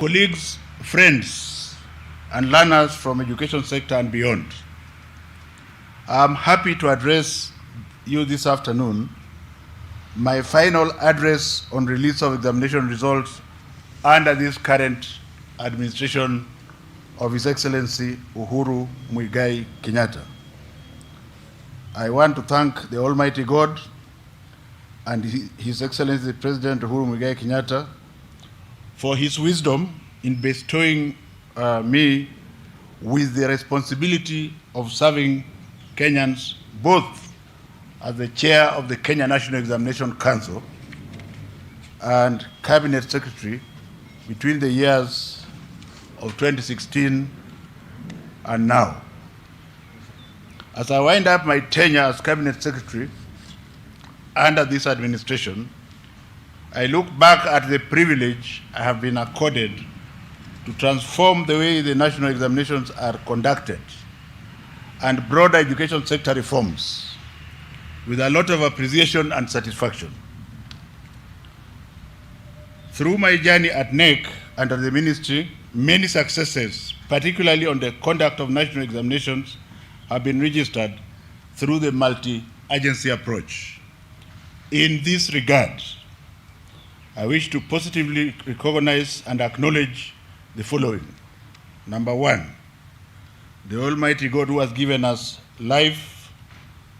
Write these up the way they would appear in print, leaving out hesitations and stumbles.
Colleagues, friends, and learners from education sector and beyond, I'm happy to address you this afternoon, my final address on release of examination results under this current administration of His Excellency Uhuru Muigai Kenyatta. I want to thank the Almighty God and His Excellency President Uhuru Muigai Kenyatta for his wisdom in bestowing me with the responsibility of serving Kenyans both as the chair of the Kenya National Examination Council and Cabinet Secretary between the years of 2016 and now. As I wind up my tenure as Cabinet Secretary under this administration, I look back at the privilege I have been accorded to transform the way the national examinations are conducted and broader education sector reforms with a lot of appreciation and satisfaction. Through my journey at NEC under the ministry, many successes, particularly on the conduct of national examinations, have been registered through the multi-agency approach. In this regard, I wish to positively recognize and acknowledge the following. Number one, the Almighty God who has given us life,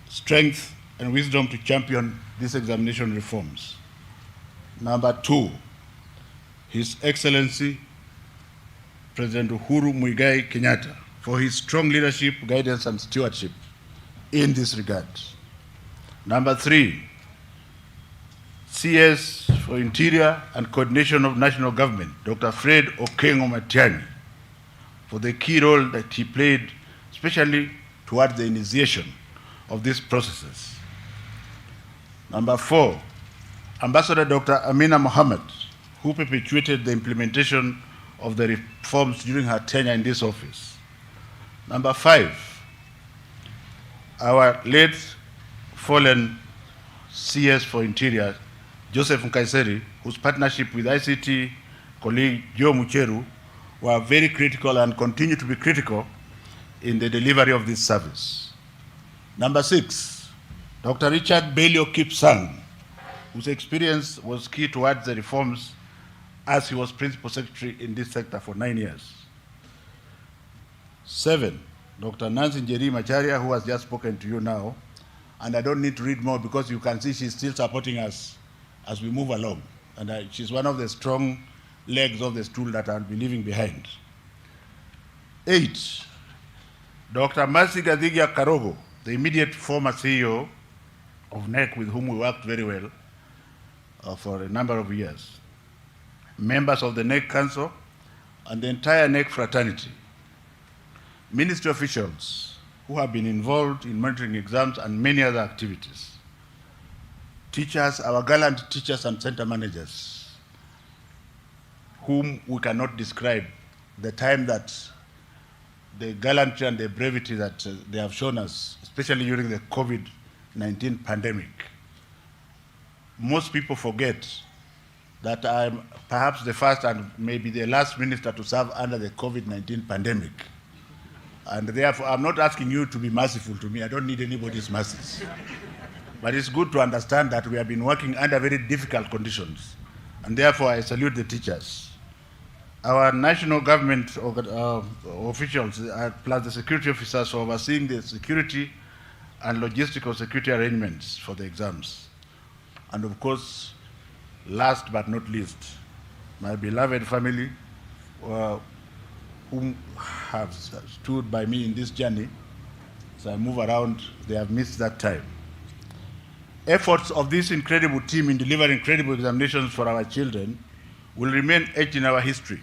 strength, and wisdom to champion these examination reforms. Number two, His Excellency President Uhuru Muigai Kenyatta for his strong leadership, guidance, and stewardship in this regard. Number three, CS for Interior and Coordination of National Government, Dr. Fred Okengo Matiang'i, for the key role that he played, especially towards the initiation of these processes. Number four, Ambassador Dr. Amina Mohammed, who perpetuated the implementation of the reforms during her tenure in this office. Number five, our late fallen CS for Interior, Joseph Nkaiseri, whose partnership with ICT colleague Joe Mucheru were very critical and continue to be critical in the delivery of this service. Number six, Dr. Richard Belio Kipsang, whose experience was key towards the reforms as he was Principal Secretary in this sector for 9 years. Seven, Dr. Nancy Njeri Macharia, who has just spoken to you now, and I don't need to read more because you can see she's still supporting us as we move along. And she's one of the strong legs of the stool that I'll be leaving behind. Eight, Dr. Mercy Gadhigia Karogo, the immediate former CEO of NEC, with whom we worked very well for a number of years. Members of the NEC Council and the entire NEC fraternity. Ministry officials who have been involved in monitoring exams and many other activities. Teachers, our gallant teachers and center managers, whom we cannot describe the time that the gallantry and the brevity that they have shown us, especially during the COVID-19 pandemic. Most people forget that I'm perhaps the first and maybe the last minister to serve under the COVID-19 pandemic. And therefore, I'm not asking you to be merciful to me. I don't need anybody's mercies. But it's good to understand that we have been working under very difficult conditions. And therefore, I salute the teachers. Our national government officials, plus the security officers overseeing the security and logistical security arrangements for the exams. And of course, last but not least, my beloved family, whom have stood by me in this journey. As I move around, they have missed that time. Efforts of this incredible team in delivering incredible examinations for our children will remain etched in our history.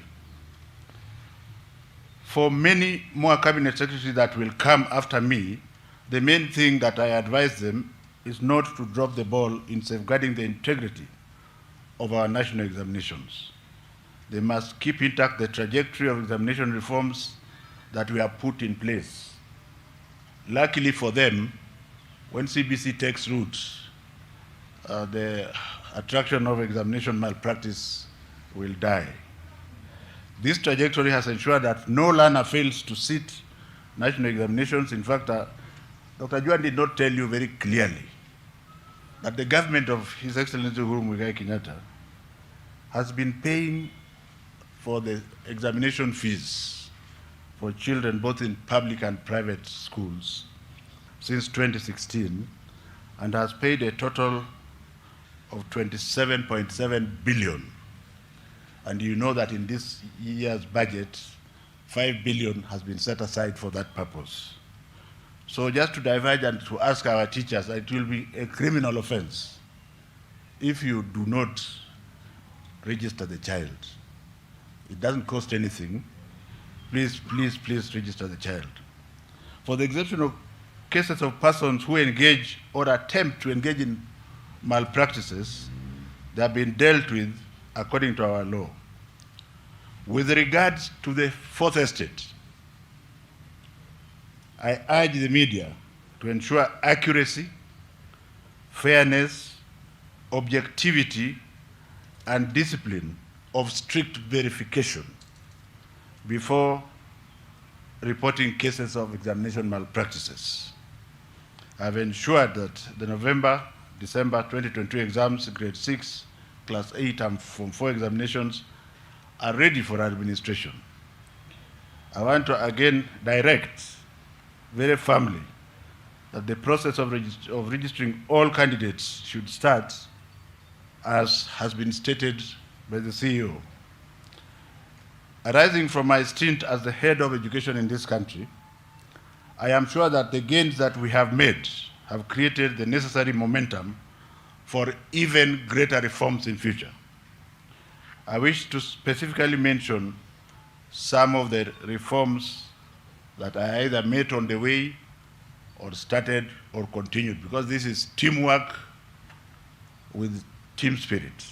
For many more cabinet secretaries that will come after me, the main thing that I advise them is not to drop the ball in safeguarding the integrity of our national examinations. They must keep intact the trajectory of examination reforms that we have put in place. Luckily for them, when CBC takes root, the attraction of examination malpractice will die. This trajectory has ensured that no learner fails to sit national examinations. In fact, Dr. Juan did not tell you very clearly that the government of His Excellency Uhuru Muigai Kenyatta has been paying for the examination fees for children both in public and private schools since 2016, and has paid a total of 27.7 billion. And you know that in this year's budget, 5 billion has been set aside for that purpose. So just to diverge and to ask our teachers, it will be a criminal offense if you do not register the child. It doesn't cost anything. Please, please, please register the child. For the exception of cases of persons who engage or attempt to engage in malpractices, they have been dealt with according to our law. With regards to the fourth estate, I urge the media to ensure accuracy, fairness, objectivity, and discipline of strict verification before reporting cases of examination malpractices. I have ensured that the November-December 2022 exams, grade 6, class 8, and Form 4 examinations are ready for administration. I want to again direct very firmly that the process of registering all candidates should start as has been stated by the CEO. Arising from my stint as the head of education in this country, I am sure that the gains that we have made have created the necessary momentum for even greater reforms in future. I wish to specifically mention some of the reforms that are either made on the way or started or continued, because this is teamwork with team spirit.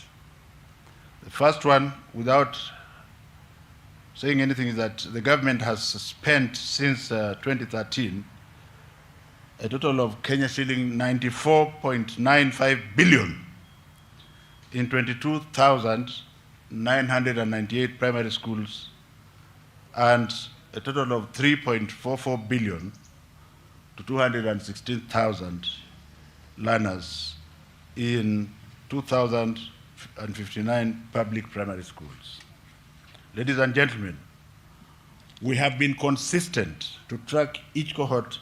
The first one, without saying anything, is that the government has spent since 2013 a total of Kenya shilling 94.95 billion in 22,998 primary schools and a total of 3.44 billion to 216,000 learners in 2,059 public primary schools. Ladies and gentlemen, we have been consistent to track each cohort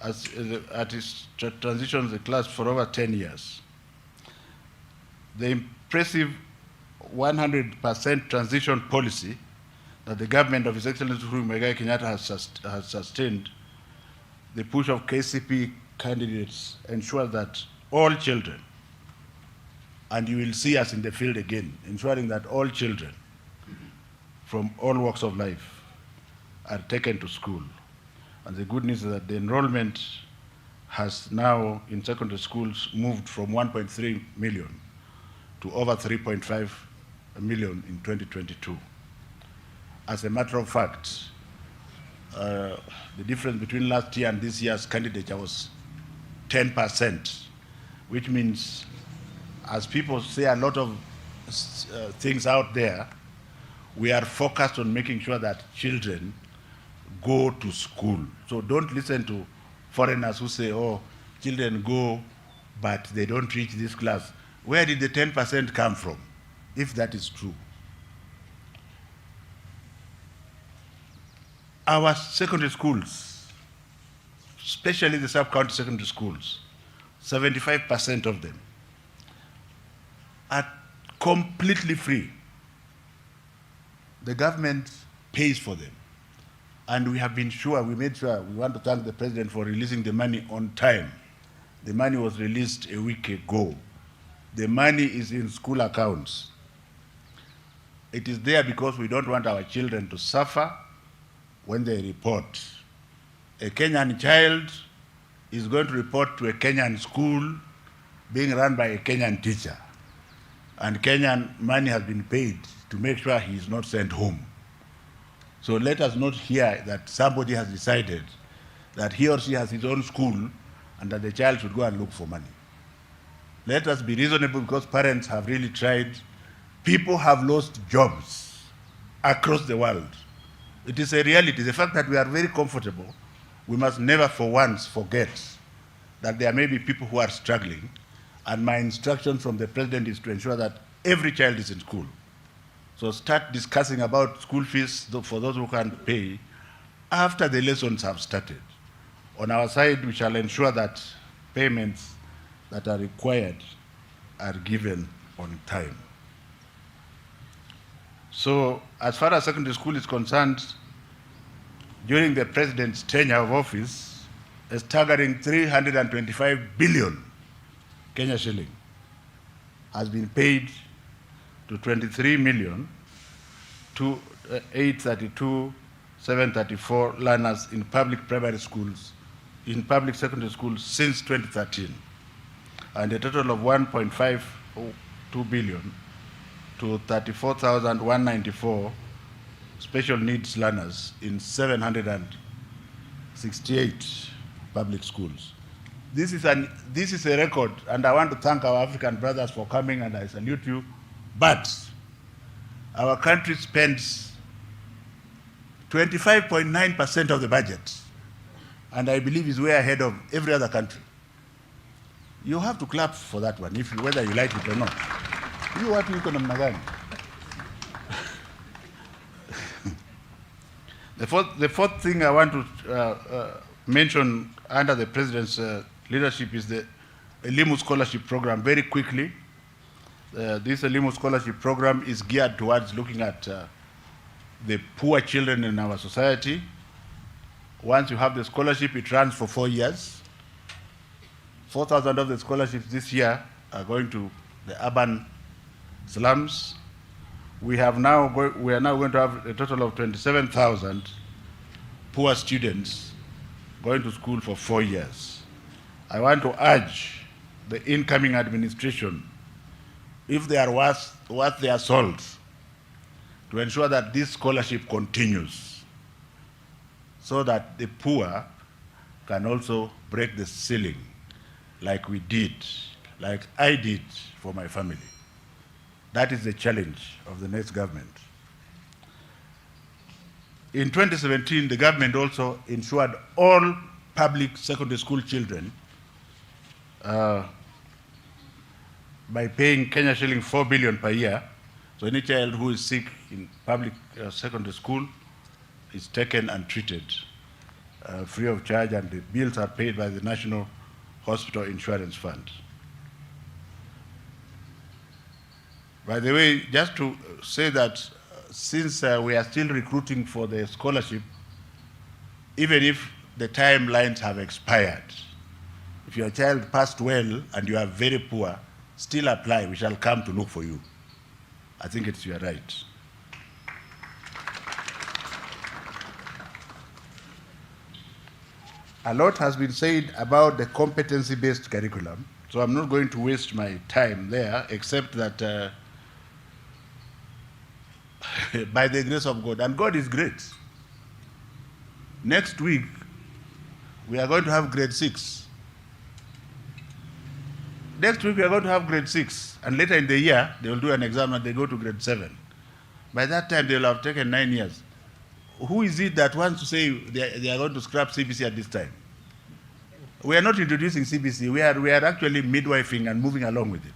at its transition to the class for over 10 years. The impressive 100% transition policy that the government of His Excellency Uhuru Muigai Kenyatta has sustained, the push of KCPE candidates ensures that all children, and you will see us in the field again, ensuring that all children from all walks of life are taken to school. And the good news is that the enrollment has now in secondary schools moved from 1.3 million to over 3.5 million in 2022. As a matter of fact, the difference between last year and this year's candidature was 10%, which means, as people say a lot of things out there, we are focused on making sure that children go to school. So don't listen to foreigners who say, oh, children go, but they don't reach this class. Where did the 10% come from, if that is true? Our secondary schools, especially the sub-county secondary schools, 75% of them are completely free. The government pays for them. And we have been sure, we made sure, we want to thank the President for releasing the money on time. The money was released a week ago. The money is in school accounts. It is there because we don't want our children to suffer when they report. A Kenyan child is going to report to a Kenyan school being run by a Kenyan teacher. And Kenyan money has been paid to make sure he is not sent home. So let us not hear that somebody has decided that he or she has his own school and that the child should go and look for money. Let us be reasonable, because parents have really tried. People have lost jobs across the world. It is a reality. The fact that we are very comfortable, we must never for once forget that there may be people who are struggling, and my instruction from the president is to ensure that every child is in school. So start discussing about school fees for those who can't pay after the lessons have started. On our side, we shall ensure that payments that are required are given on time. So as far as secondary school is concerned, during the president's tenure of office, a staggering 325 billion Kenya shilling has been paid to 23 million to 832,734 learners in public primary schools, in public secondary schools since 2013, and a total of 1.52 billion to 34,194 special needs learners in 768 public schools. This is a record, and I want to thank our African brothers for coming, and I salute you. But our country spends 25.9% of the budget, and I believe is way ahead of every other country. You have to clap for that one, whether you like it or not. You want to namna gani? The fourth thing I want to mention under the president's leadership is the Elimu Scholarship Program. Very quickly, this Elimu Scholarship Program is geared towards looking at the poor children in our society. Once you have the scholarship, it runs for 4 years. 4,000 of the scholarships this year are going to the urban slums. We are now going to have a total of 27,000 poor students going to school for 4 years. I want to urge the incoming administration, if they are worth their salt, to ensure that this scholarship continues, so that the poor can also break the ceiling, like we did, like I did for my family. That is the challenge of the next government. In 2017, the government also ensured all public secondary school children by paying Kenya shilling 4 billion per year. So any child who is sick in public secondary school is taken and treated free of charge, and the bills are paid by the National Hospital Insurance Fund. By the way, just to say that since we are still recruiting for the scholarship, even if the timelines have expired, if your child passed well and you are very poor, still apply. We shall come to look for you. I think it's your right. A lot has been said about the competency-based curriculum, so I'm not going to waste my time there, except that by the grace of God, and God is great. Next week, we are going to have grade 6. Next week, we are going to have grade 6, and later in the year, they will do an exam and they go to grade 7. By that time, they will have taken 9 years. Who is it that wants to say they are going to scrap CBC at this time? We are not introducing CBC. We are actually midwifing and moving along with it.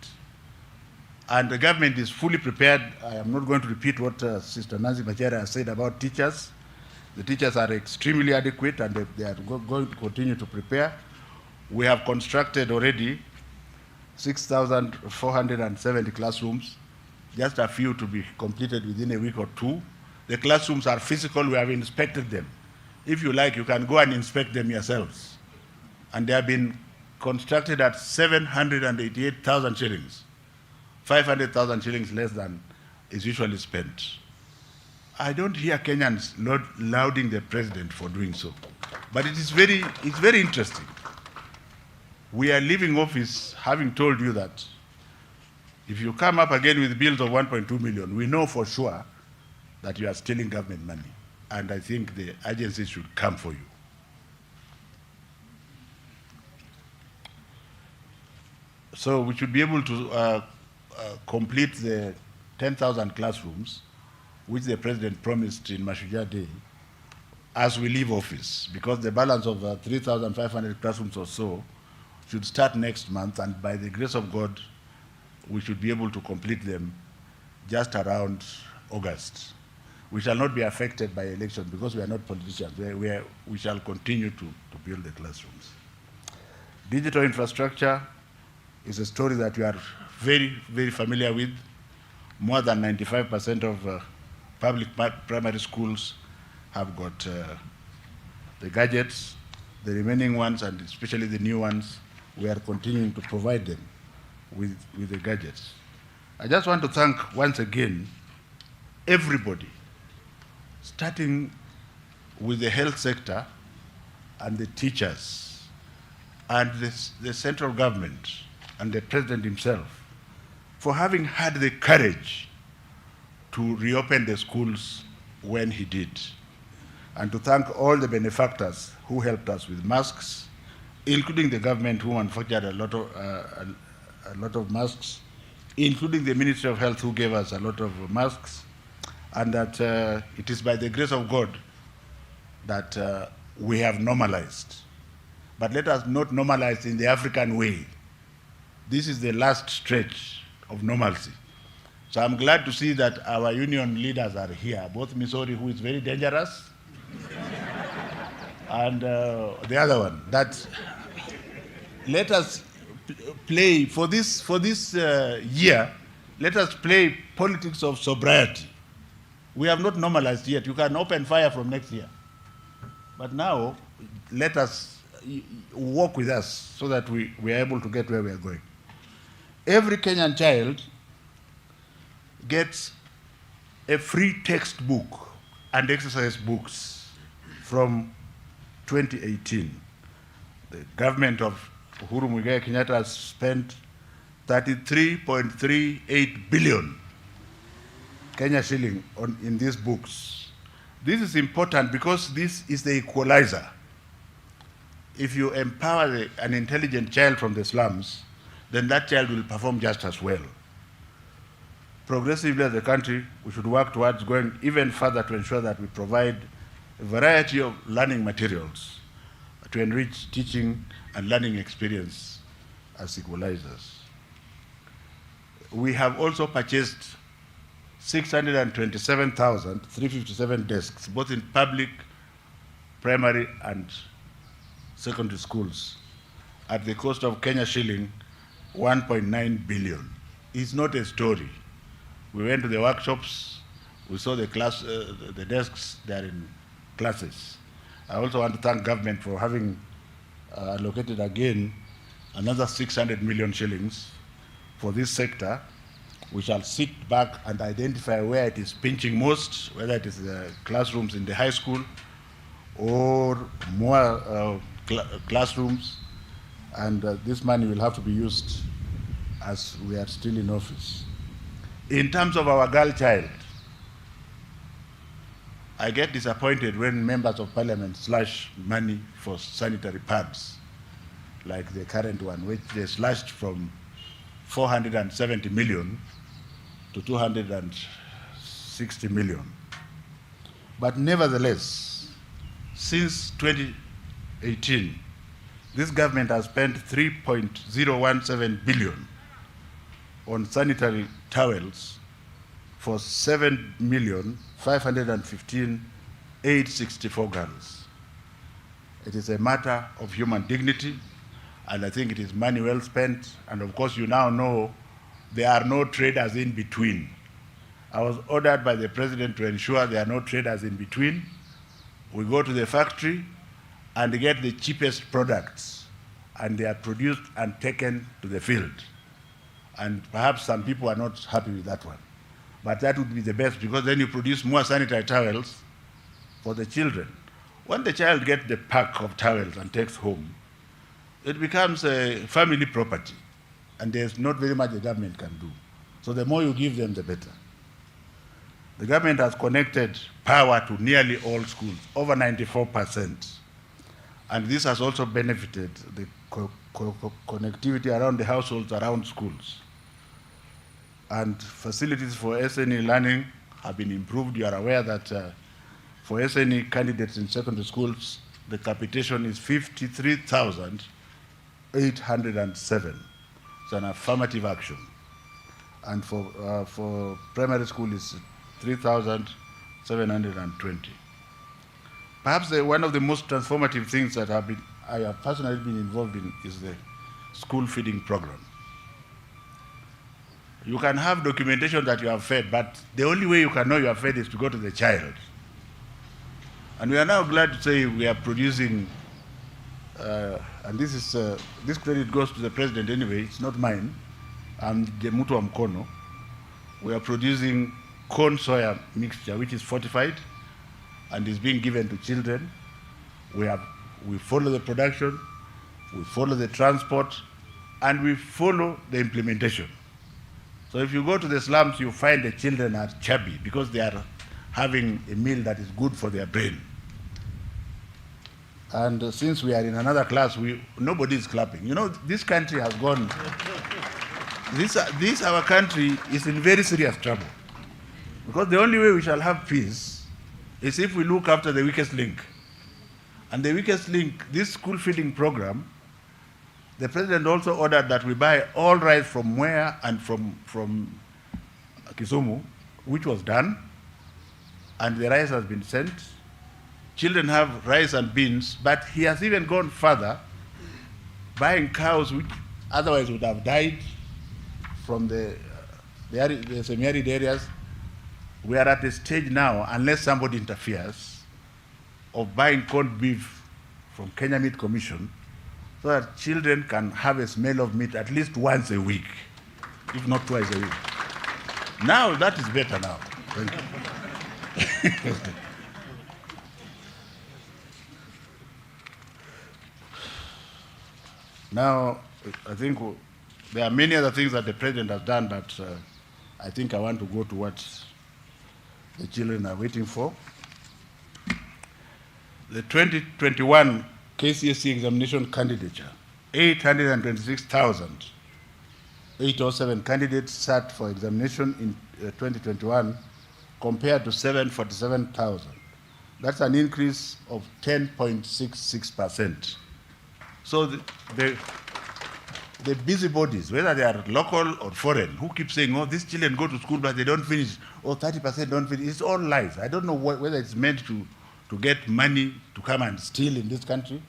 And the government is fully prepared. I am not going to repeat what Sister Nancy Machera has said about teachers. The teachers are extremely adequate, and they are going to continue to prepare. We have constructed already 6,470 classrooms, just a few to be completed within a week or two. The classrooms are physical. We have inspected them. If you like, you can go and inspect them yourselves. And they have been constructed at 788,000 shillings. 500,000 shillings less than is usually spent. I don't hear Kenyans lauding the president for doing so. But it's very interesting. We are leaving office having told you that if you come up again with bills of 1.2 million, we know for sure that you are stealing government money. And I think the agencies should come for you. So we should be able to complete the 10,000 classrooms which the President promised in Mashujaa Day, as we leave office, because the balance of 3,500 classrooms or so should start next month, and by the grace of God, we should be able to complete them just around August. We shall not be affected by elections because we are not politicians. We shall continue to build the classrooms. Digital infrastructure is a story that we are very, very familiar with. More than 95% of public primary schools have got the gadgets. The remaining ones, and especially the new ones, we are continuing to provide them with the gadgets. I just want to thank once again everybody, starting with the health sector and the teachers and the central government and the president himself for having had the courage to reopen the schools when he did. And to thank all the benefactors who helped us with masks, including the government who manufactured a lot of masks, including the Ministry of Health who gave us a lot of masks, and that it is by the grace of God that we have normalized. But let us not normalize in the African way. This is the last stretch of normalcy. So I'm glad to see that our union leaders are here, both Missouri, who is very dangerous, and the other one. That let us play for this year. Let us play politics of sobriety. We have not normalized yet. You can open fire from next year, but now let us walk with us so that we are able to get where we are going. Every Kenyan child gets a free textbook and exercise books from 2018. The government of Uhuru Muigai Kenyatta has spent 33.38 billion Kenya shilling in these books. This is important because this is the equalizer. If you empower an intelligent child from the slums, then that child will perform just as well. Progressively as a country, we should work towards going even further to ensure that we provide a variety of learning materials to enrich teaching and learning experience as equalizers. We have also purchased 627,357 desks, both in public, primary, and secondary schools, at the cost of Kenya shilling 1.9 billion. It's not a story. We went to the workshops, we saw the desks, they're in classes. I also want to thank government for having allocated again another 600 million shillings for this sector. We shall sit back and identify where it is pinching most, whether it is the classrooms in the high school or more classrooms, and this money will have to be used as we are still in office. In terms of our girl child, I get disappointed when members of parliament slash money for sanitary pads, like the current one, which they slashed from 470 million to 260 million. But nevertheless, since 2018, this government has spent 3.017 billion on sanitary towels for 7,515,864 girls. It is a matter of human dignity, and I think it is money well spent. And of course, you now know there are no traders in between. I was ordered by the president to ensure there are no traders in between. We go to the factory and get the cheapest products, and they are produced and taken to the field. And perhaps some people are not happy with that one. But that would be the best, because then you produce more sanitary towels for the children. When the child gets the pack of towels and takes home, it becomes a family property, and there's not very much the government can do. So the more you give them, the better. The government has connected power to nearly all schools, over 94%. And this has also benefited the connectivity around the households around schools. And facilities for SNE learning have been improved. You are aware that for SNE candidates in secondary schools, the capitation is 53,807. It's an affirmative action. And for primary school is 3,720. Perhaps one of the most transformative things that I have personally been involved in is the school feeding program. You can have documentation that you have fed, but the only way you can know you have fed is to go to the child. And we are now glad to say we are producing, and this credit goes to the president anyway, it's not mine, I'm the Mutu wa Mkono. We are producing corn soya mixture, which is fortified and is being given to children. We follow the production, we follow the transport, and we follow the implementation. So if you go to the slums, you find the children are chubby because they are having a meal that is good for their brain. And since we are in another class, nobody is clapping. You know, this country has gone, our country is in very serious trouble. Because the only way we shall have peace is if we look after the weakest link. And the weakest link, this school feeding program, the president also ordered that we buy all rice from Mwea and from Kisumu, which was done, and the rice has been sent. Children have rice and beans, but he has even gone further, buying cows which otherwise would have died from the semi-arid areas. We are at a stage now, unless somebody interferes, of buying corned beef from Kenya Meat Commission so that children can have a smell of meat at least once a week, if not twice a week. Now that is better now. Thank you. Now, I think there are many other things that the president has done, but I think I want to go to what the children are waiting for. The 2021 KCSE examination candidature, 826,807 candidates sat for examination in 2021 compared to 747,000. That's an increase of 10.66%. So the busybodies, whether they are local or foreign, who keep saying, oh, these children go to school but they don't finish, or 30% don't finish, it's all lies. I don't know whether it's meant to get money to come and steal in this country.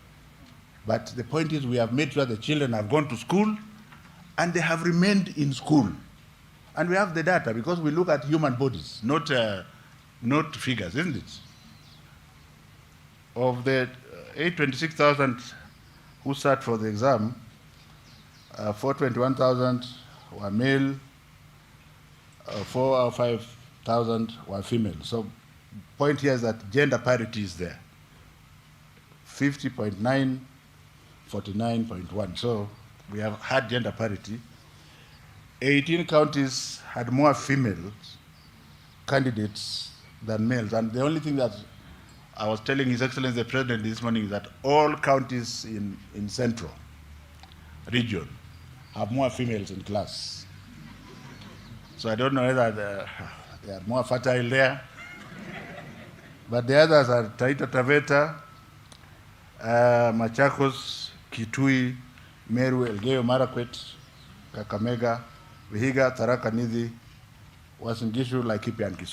But the point is we have made sure the children have gone to school and they have remained in school. And we have the data because we look at human bodies, not figures, isn't it? Of the 826,000 who sat for the exam, 421,000 were male, 4 or 5,000 were female. So point here is that gender parity is there. 50.9, 49.1. So we have had gender parity. 18 counties had more female candidates than males. And the only thing that I was telling His Excellency the President this morning is that all counties in Central region have more females in class. So I don't know whether they are more fertile there. But the others are Taita Taveta, Machakos, Kitui, Meru, Elgeyo Marakwet, Kakamega, Vihiga, Tharaka Nithi, Uasin Gishu, Laikipia, and Kisumu.